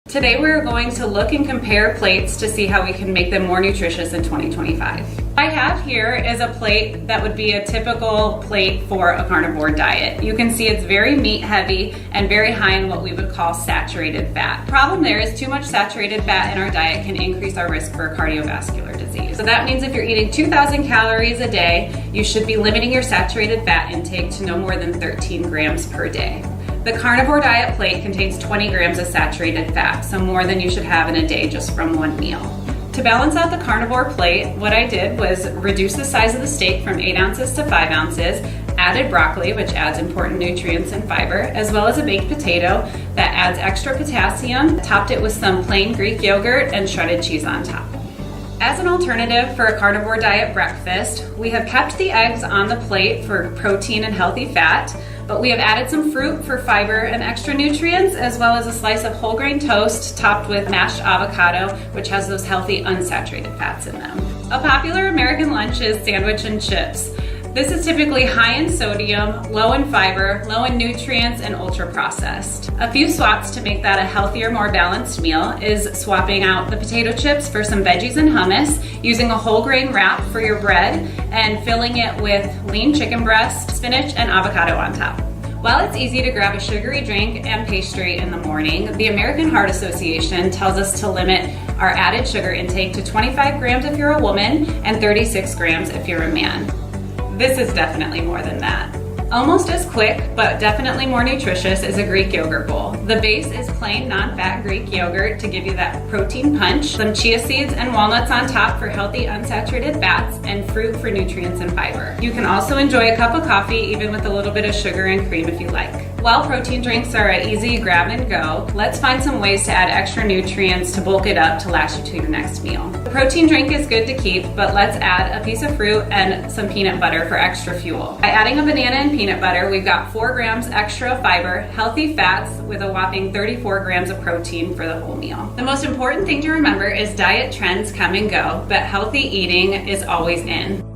Today we're going to look and compare plates to see how we can make them more nutritious in 2025. What I have here is a plate that would be a typical plate for a carnivore diet. You can see it's very meat heavy and very high in what we would call saturated fat. Problem there is too much saturated fat in our diet can increase our risk for cardiovascular disease. So that means if you're eating 2,000 calories a day, you should be limiting your saturated fat intake to no more than 13 grams per day. The carnivore diet plate contains 20 grams of saturated fat, so more than you should have in a day just from one meal. To balance out the carnivore plate, what I did was reduce the size of the steak from 8 ounces to 5 ounces, added broccoli, which adds important nutrients and fiber, as well as a baked potato that adds extra potassium, topped it with some plain Greek yogurt and shredded cheese on top. As an alternative for a carnivore diet breakfast, we have kept the eggs on the plate for protein and healthy fat, but we have added some fruit for fiber and extra nutrients, as well as a slice of whole grain toast topped with mashed avocado, which has those healthy unsaturated fats in them. A popular American lunch is sandwich and chips. This is typically high in sodium, low in fiber, low in nutrients, and ultra processed. A few swaps to make that a healthier, more balanced meal is swapping out the potato chips for some veggies and hummus, using a whole grain wrap for your bread, and filling it with lean chicken breast, spinach, and avocado on top. While it's easy to grab a sugary drink and pastry in the morning, the American Heart Association tells us to limit our added sugar intake to 25 grams if you're a woman and 36 grams if you're a man. This is definitely more than that. Almost as quick, but definitely more nutritious is a Greek yogurt bowl. The base is plain non-fat Greek yogurt to give you that protein punch, some chia seeds and walnuts on top for healthy unsaturated fats, and fruit for nutrients and fiber. You can also enjoy a cup of coffee even with a little bit of sugar and cream if you like. While protein drinks are an easy grab and go, let's find some ways to add extra nutrients to bulk it up to last you to your next meal. The protein drink is good to keep, but let's add a piece of fruit and some peanut butter for extra fuel. By adding a banana and peanut butter, we've got 4 grams extra fiber, healthy fats with a whopping 34 grams of protein for the whole meal. The most important thing to remember is diet trends come and go, but healthy eating is always in.